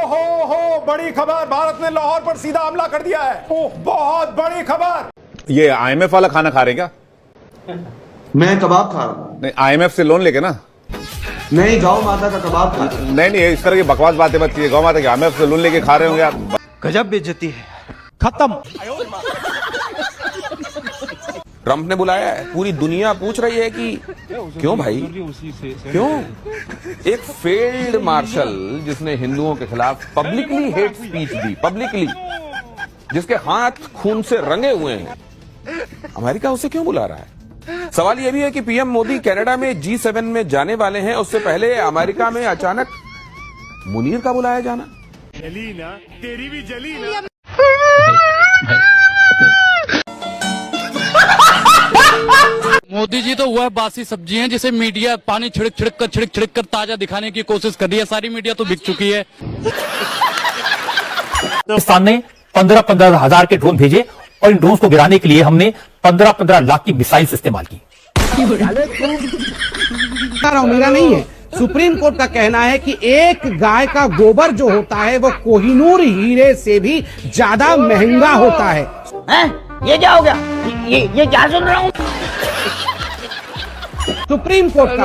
हो बड़ी खबर, भारत ने लाहौर पर सीधा हमला कर दिया है। बहुत बड़ी खबर। ये IMF वाला खाना खा रहे हैं क्या? मैं कबाब खा रहा हूँ। नहीं, IMF से लोन लेके ना। नहीं, गौ माता का कबाब खा रहा हूँ। नहीं, इस तरह की बकवास बातें मत कीजिए। गौ माता के IMF से लोन लेके खा रहे होंगे आप। गजब बेइज्जती है। खत्म। ट्रंप ने बुलाया है, पूरी दुनिया पूछ रही है कि क्यों भाई, क्यों? एक फेल्ड मार्शल जिसने हिंदुओं के खिलाफ पब्लिकली हेट स्पीच दी, पब्लिकली, जिसके हाथ खून से रंगे हुए हैं, अमेरिका उसे क्यों बुला रहा है? सवाल यह भी है कि पीएम मोदी कनाडा में G7 में जाने वाले हैं, उससे पहले अमेरिका में अचानक मुनीर का बुलाया जाना। जली ना, तेरी भी जली ना। मोदी जी तो वह बासी सब्जी हैं जिसे मीडिया पानी छिड़क कर ताजा दिखाने की कोशिश कर रही है। सारी मीडिया तो बिक चुकी है। पाकिस्तान ने 15-15 हजार के ड्रोन भेजे और इन ड्रोन को गिराने के लिए हमने 15-15 लाख की मिसाइल्स इस्तेमाल की। मेरा नहीं है, सुप्रीम कोर्ट का कहना है कि एक गाय का गोबर जो होता है वो कोहिनूर हीरे से भी ज्यादा महंगा होता है। ये क्या हो गया? ये क्या सुन रहा हूँ? सुप्रीम कोर्ट का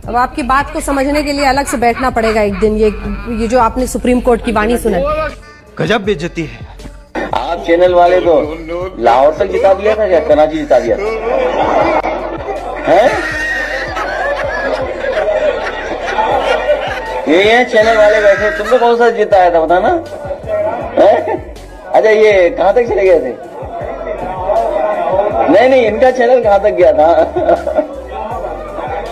अब आपकी बात को समझने के लिए अलग से बैठना पड़ेगा एक दिन। ये जो आपने सुप्रीम कोर्ट की वाणी सुना, गजब बेइज्जती है। आप चैनल वाले को लाहौर तक जिता दिया था या कराची जिता दिया था? हैं? ये चैनल वाले बैठे, तुमने कौन सा जिताया था बताना? अच्छा, ये कहाँ तक चले गए थे? नहीं, इनका चैनल कहाँ तक गया था?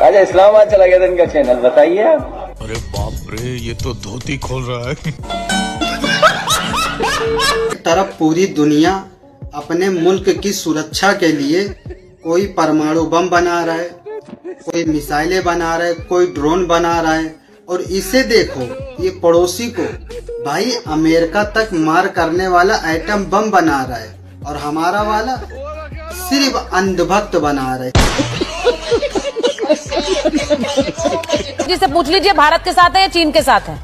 अच्छा, इस्लामाबाद चला गया था इनका चैनल, बताइए आप। अरे बाप रे, ये तो धोती खोल रहा है। एक तरफ पूरी दुनिया अपने मुल्क की सुरक्षा के लिए कोई परमाणु बम बना रहा है, कोई मिसाइलें बना रहा है, कोई ड्रोन बना रहा है, और इसे देखो, ये पड़ोसी को भाई अमेरिका तक मार करने वाला एटम बम बना रहा है, और हमारा वाला सिर्फ अंधभक्त बना रहे। जिससे पूछ लीजिए भारत के साथ है या चीन के साथ है।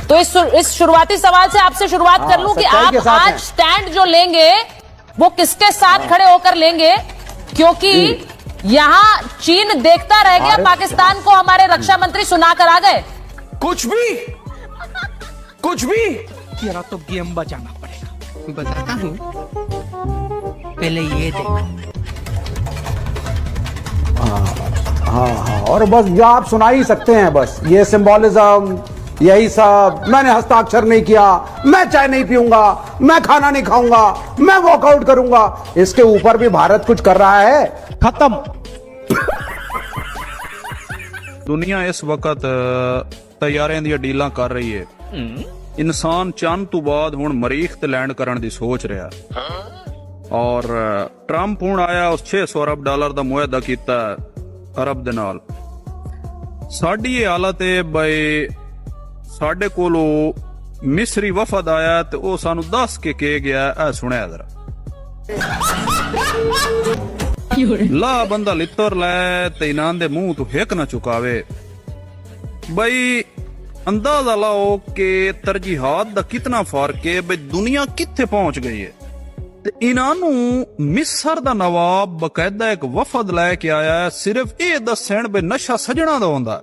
तो इस शुरुआती सवाल से आपसे शुरुआत कर लूं कि आप आज स्टैंड जो लेंगे वो किसके साथ खड़े होकर लेंगे, क्योंकि यहाँ चीन देखता रह गया, पाकिस्तान को हमारे रक्षा मंत्री सुनाकर आ गए। कुछ भी तेरा तो गेम बचाना पड़ेगा। बताता हूँ, पहले ये देखो। हाँ, और बस जो आप सुना ही सकते हैं, बस ये सिंबॉलिज्म, यही सब। मैंने हस्ताक्षर नहीं किया, मैं चाय नहीं पीऊंगा, मैं खाना नहीं खाऊंगा, मैं वॉकआउट करूंगा। इसके ऊपर भी भारत कुछ कर रहा है। खत्म। दुनिया इस वक्त तैयारियां दी डीलां कर रही है। इंसान चंद तो बाद हुण मरीख ते लैंड करन दी सोच रहा, और ट्रंप हुण आया उस 600 अरब डॉलर दा मुआहदा कीता अरब दे नाल। साडी ये हालत है भाई, साडे कोलो मिस्री वफद आया ते ओ सानू दस के गया, ऐ सुनिया जरा। ला बंदा लित्तर लै ते इनान दे मुंह तो हिक ना चुकावे। बई अंदाजा लाओ कि तरजीहात दा कितना फर्क है, बई दुनिया कित्थे पहुंच गई है। ते इनानू मिस्र दा नवाब बकायदा एक वफद लैके आया है, सिर्फ ये दसन बई नशा सजना दा होंदा।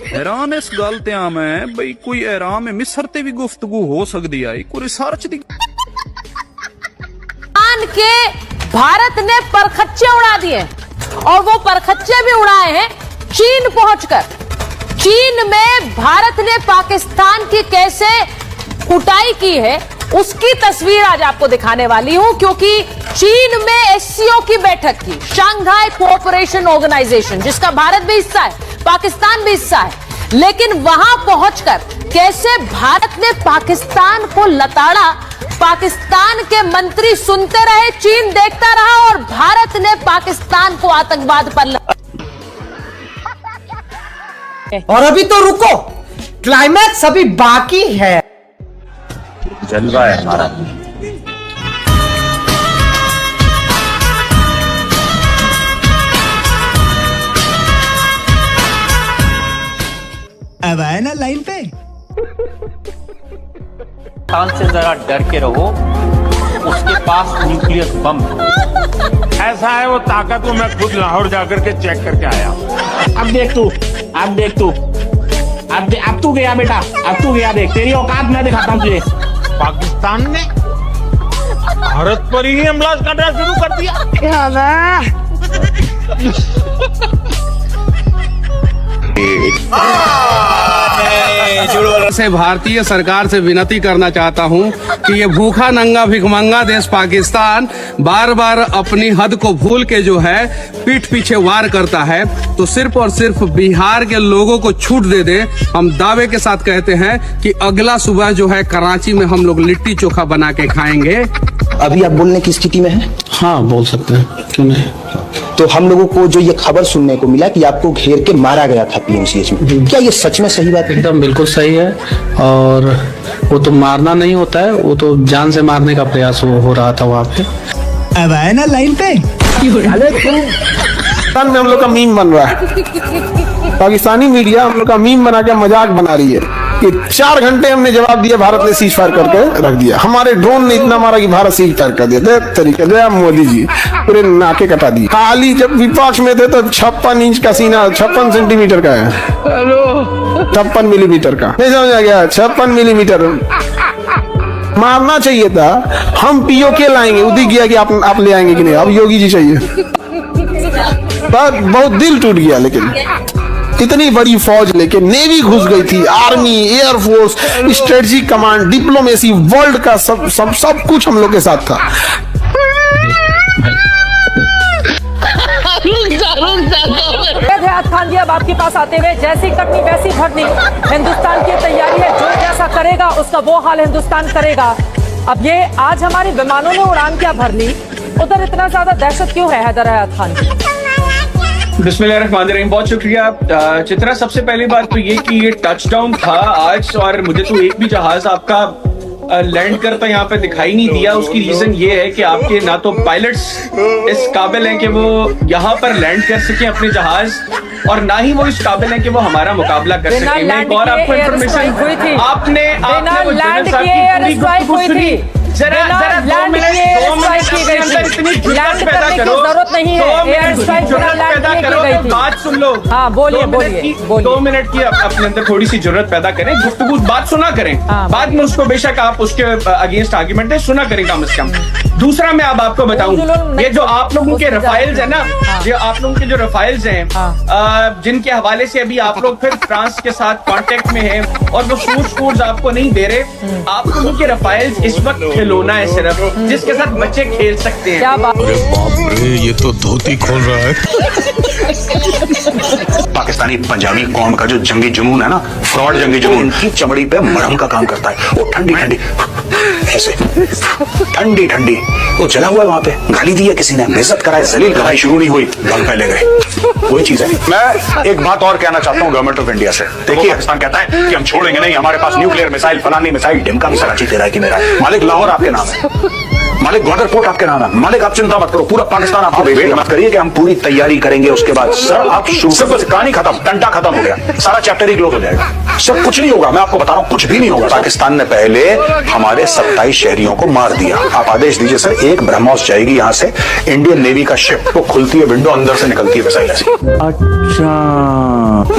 हैरान इस गल ते आ मैं, बई कोई ऐराम में मिस्र ते भी गुफ्तगू हो सकती है, कोई रिसर्च दी। के भारत ने परखच्चे उड़ा दिए, और वो परखच्चे भी उड़ाए हैं चीन पहुंचकर। चीन में भारत ने पाकिस्तान की कैसे कुटाई की है उसकी तस्वीर आज आपको दिखाने वाली हूं, क्योंकि चीन में SCO की बैठक थी, शंघाई कोऑपरेशन ऑर्गेनाइजेशन, जिसका भारत भी हिस्सा है, पाकिस्तान भी हिस्सा है। लेकिन वहां पहुंचकर कैसे भारत ने पाकिस्तान को लताड़ा, पाकिस्तान के मंत्री सुनते रहे, चीन देखता रहा, और भारत ने पाकिस्तान को आतंकवाद पर और अभी तो रुको, क्लाइमैक्स अभी बाकी है। जलवा है हमारा। अब आए ना लाइन पे। पाकिस्तान से जरा डर के रहो, उसके पास न्यूक्लियर बम है। ऐसा है वो ताकत को मैं खुद लाहौर जाकर के चेक करके आया। अब देख तू, अब देख तू, अब तू गया बेटा, अब तू गया, देख तेरी औकात मैं दिखाता हूँ तुझे। पाकिस्तान ने भारत पर ही हमला करना शुरू कर दिया। से भारतीय सरकार से विनती करना चाहता हूं कि ये भूखा नंगा भिखमंगा देश पाकिस्तान बार बार अपनी हद को भूल के जो है पीठ पीछे वार करता है, तो सिर्फ और सिर्फ बिहार के लोगों को छूट दे दे। हम दावे के साथ कहते हैं कि अगला सुबह जो है कराची में हम लोग लिट्टी चोखा बना के खाएंगे। अभी आप बोलने की स्थिति में हैं? हाँ बोल सकते हैं, क्यों नहीं। तो हम लोगों को जो ये खबर सुनने को मिला कि आपको घेर के मारा गया था पीएमसीएच में, क्या ये सच में सही बात है? एकदम बिल्कुल सही है, और वो तो मारना नहीं होता है, वो तो जान से मारने का प्रयास हो रहा था वहाँ पे। अब आए ना लाइन पे। पाकिस्तान में हम लोग का मीम बन रहा है, पाकिस्तानी मीडिया हम लोग का मीम बना के मजाक बना रही है कि 4 घंटे हमने जवाब दिया, भारत ने सीज फायर करके रख दिया, हमारे ड्रोन ने इतना मारा कि भारत सीज फायर कर दिया। तरीके से मोदी जी पूरे नाके कटा दिए। खाली जब विपक्ष में थे तो 56 इंच का सीना 56 सेंटीमीटर का है, 56 मिलीमीटर का, नहीं समझा गया, 56 मिलीमीटर मारना चाहिए था। हम पीओके लाएंगे, उदी किया कि आप ले आएंगे कि नहीं, अब योगी जी चाहिए। बहुत दिल टूट गया, लेकिन इतनी बड़ी फौज लेके नेवी घुस गई थी, army, air force, strategic command, diplomacy, world का सब कुछ हम लोग के साथ था। खान जी, अब आपके पास आते हुए, जैसी कटनी वैसी भरनी, हिंदुस्तान की तैयारी है, जो जैसा करेगा उसका वो हाल हिंदुस्तान करेगा। अब ये आज हमारे विमानों ने उड़ान क्या भर ली, उधर इतना ज्यादा दहशत क्यों है हैदर हयात खान? बिस्मिल्लाहिर्रहमानिर्रहीम, बहुत शुक्रिया चित्रा। सबसे पहली बात तो ये कि ये टचडाउन था आज, और मुझे तो एक भी जहाज आपका लैंड करता यहाँ पे दिखाई नहीं दिया। उसकी रीजन ये है कि आपके ना तो पायलट्स इस काबिल हैं कि वो यहाँ पर लैंड कर सके अपने जहाज, और ना ही वो इस काबिल हैं कि वो हमारा मुकाबला कर सके। मैं एक और आपको इन्फॉर्मेशन, आपने वो जनरल साहब की पूरी गुफ्तगू सुनी, जरा 2 मिनट इतनी जुर्रत पैदा करो, जरूरत नहीं है, जुर्रत पैदा करो तो बात सुन लो। हाँ बोलिए, 2 मिनट की अपने अंदर थोड़ी सी जुर्रत पैदा करें, गुफ्तगू बात सुना करें, बाद में उसको बेशक आप उसके अगेंस्ट आर्ग्यूमेंट दें, सुना करें कम से कम। दूसरा मैं अब आपको बताऊं, ये जो आप लोगों के रफाइल्स है ना, ये आप लोगों के जो रफाइल्स हैं, जिनके हवाले से अभी आप लोग फिर फ्रांस के साथ कांटेक्ट में हैं और वो सूट्स आपको नहीं दे रहे, आप लोगों के रफाइल्स इस वक्त खिलौना है सिर्फ, जिसके साथ बच्चे खेल सकते हैं। अरे बाप रे, ये तो धोती खोल रहा है। पाकिस्तानी पंजाबी कौम का जो जंगी जुनून है ना, फ्रॉड जंगी जुनून, की चमड़ी पे मरहम का काम करता है। वो ठंडी ठंडी ऐसे ठंडी ठंडी वो जला हुआ है वहां पे, गाली दी है किसी ने, बेइज्जत कराए, जलील कराई, शुरू नहीं हुई, गल फैले गए, वही चीज है। मैं एक बात और कहना चाहता हूँ गवर्नमेंट ऑफ इंडिया से। देखिए, पाकिस्तान कहता है कि हम छोड़ेंगे नहीं, हमारे पास न्यूक्लियर मिसाइल, फलानी मिसाइल, ढिमका मिसाइल, अच्छी तेरा है कि मेरा है। मालिक लाहौर आपके नाम है, मालिक ग्वादर पोर्ट आपके नाम है, मालिक आप चिंता मत करो, पूरा पाकिस्तान आपको वेट मत करिए कि हम पूरी तैयारी करेंगे। उसके बाद सर आप सिर्फ कहानी खत्म, टंटा खत्म हो गया, सारा चैप्टर ही क्लोज हो जाएगा, सब कुछ नहीं होगा। मैं आपको बता रहा हूँ, कुछ भी नहीं होगा। पाकिस्तान ने पहले हमारे 27 शहरियों को मार दिया। आप आदेश दीजिए सर, एक ब्रह्मोस जाएगी यहाँ से, इंडियन नेवी का शिप, वो खुलती है विंडो, अंदर से निकलती है मिसाइल ऐसी। अच्छा,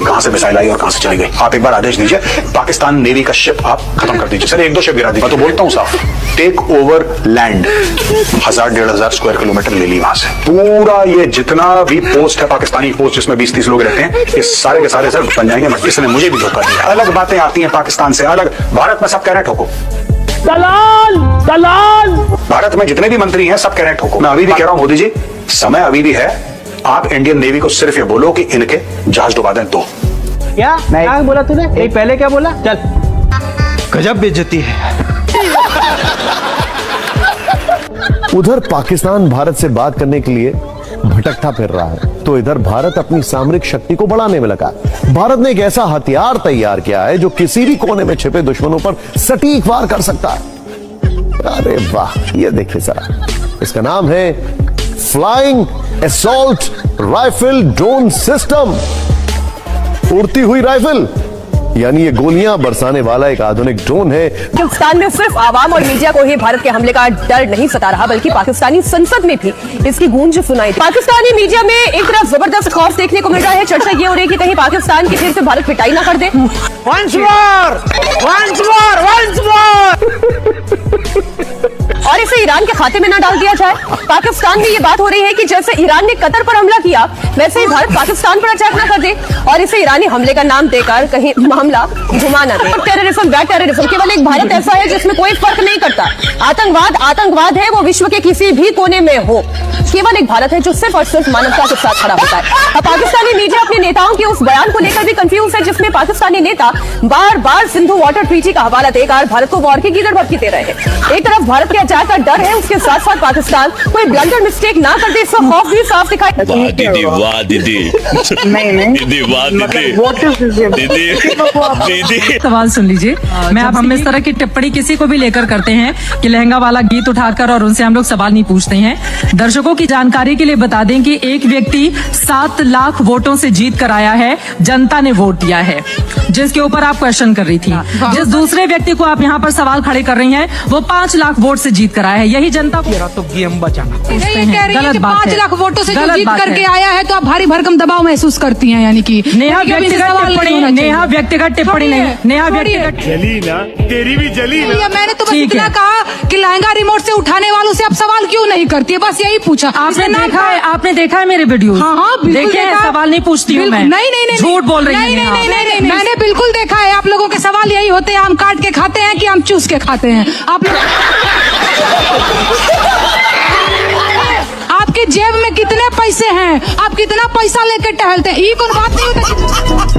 कहाँ से मिसाइल आई और कहाँ से चली गई, आप एक बार आदेश दीजिए, पाकिस्तान नेवी का शिप आप खत्म कर दीजिए सर, 1-2 शिप गिरा दीजिए। मैं तो बोलता हूँ साफ, take over land, 1000-1500 square kilometre ले ली वहां से। पूरा ये जितना भी पोस्ट है, पाकिस्तानी पोस्ट जिसमें 20-30 लोग रहते हैं, ये सारे के सारे सर बन जाएंगे। इसने मुझे भी धोखा दिया। अलग बातें आती हैं पाकिस्तान से, अलग। भारत में सब कह रहे ठोको, दलाल दलाल। भारत में जितने भी मंत्री हैं सब कह रहे ठोको। मैं अभी भी कह रहा हूँ मोदी जी, समय अभी भी है, आप इंडियन नेवी को सिर्फ ये बोलो कि इनके जहाज डुबा दें। तो क्या बोला तूने? पहले क्या बोला? चल, गजब बेइज्जती है। उधर पाकिस्तान भारत से बात करने के लिए भटकता फिर रहा है, तो इधर भारत अपनी सामरिक शक्ति को बढ़ाने में लगा। भारत ने एक ऐसा हथियार तैयार किया है जो किसी भी कोने में छिपे दुश्मनों पर सटीक वार कर सकता है। अरे वाह, ये देखिए जरा, इसका नाम है flying assault rifle drone system. उड़ती हुई राइफल, यानी ये गोलियां बरसाने वाला एक आधुनिक ड्रोन है। पाकिस्तान में सिर्फ आवाम और मीडिया को ही भारत के हमले का डर नहीं सता रहा, बल्कि पाकिस्तानी संसद में भी इसकी गूंज सुनाई दी। पाकिस्तानी मीडिया में एक तरफ जबरदस्त खौफ देखने को मिल रहा है। चर्चा ये हो रही है कि कहीं पाकिस्तान की फिर से भारत पिटाई ना कर दे। और इसे ईरान के खाते में न डाल दिया जाए। पाकिस्तान में ये बात हो रही है कि जैसे ईरान ने कतर पर हमला किया, वैसे ही भारत पाकिस्तान पर अटैक न कर दे और इसे ईरानी हमले का नाम देकर कहीं मामला घुमा न दे। टेररिज्म, बैड टेररिज्म, केवल एक भारत ऐसा है जिसमें कोई फर्क नहीं करता। आतंकवाद आतंकवाद है, वो विश्व के किसी भी कोने में हो। केवल एक भारत है जो सिर्फ और सिर्फ मानवता के साथ खड़ा होता है। अब पाकिस्तानी मीडिया अपने नेताओं के उस बयान को लेकर भी कंफ्यूज है, जिसमें पाकिस्तानी नेता बार बार सिंधु वाटर ट्रीटी का हवाला देकर भारत को वॉर की गीदड़ भभकी दे रहे हैं। एक तरफ भारत के अटैक का डर है, उसके साथ साथ पाकिस्तान कोई ब्लंडर मिस्टेक ना कर दे, इसका खौफ भी साफ दिखाई। सवाल सुन लीजिए, मैं अब हम इस तरह की टिप्पणी किसी को भी लेकर करते हैं कि लहंगा वाला गीत उठाकर और उनसे हम लोग सवाल नहीं पूछते हैं। दर्शकों की जानकारी के लिए बता दें कि एक व्यक्ति 7 लाख वोटों से जीत कर आया है, जनता ने वोट दिया है, जिसके ऊपर आप क्वेश्चन कर रही थी। जिस दूसरे व्यक्ति को आप यहाँ पर सवाल खड़े कर रही हैं, वो 5 लाख वोट से जीत कर आया है। यही जनता तो गेम बचाना गलत बात है। 5 लाख वोटों से जीत करके आया है तो आप भारी भरकम दबाव महसूस करती हैं, यानी कि नेहा व्यक्तिगत टिप्पणी नहीं, नेहा व्यक्तिगत जली ना, तेरी भी जली ना। मैंने तो बस इतना कहा कि लहंगा रिमोट से उठाने वालों से आप सवाल क्यों नहीं करती है, बस यही पूछा। आपने देखा है मेरे वीडियो? हाँ, बिल्कुल देखा। सवाल नहीं पूछती हूँ मैं। नहीं, झूठ बोल रही है। नहीं, मैंने बिल्कुल देखा है। आप लोगों के सवाल यही होते हैं, आम काट के खाते हैं कि आम चूस के खाते हैं। आपके जेब में कितने पैसे हैं, आप कितना पैसा लेकर टहलते हैं, ये कौन बात नहीं होता।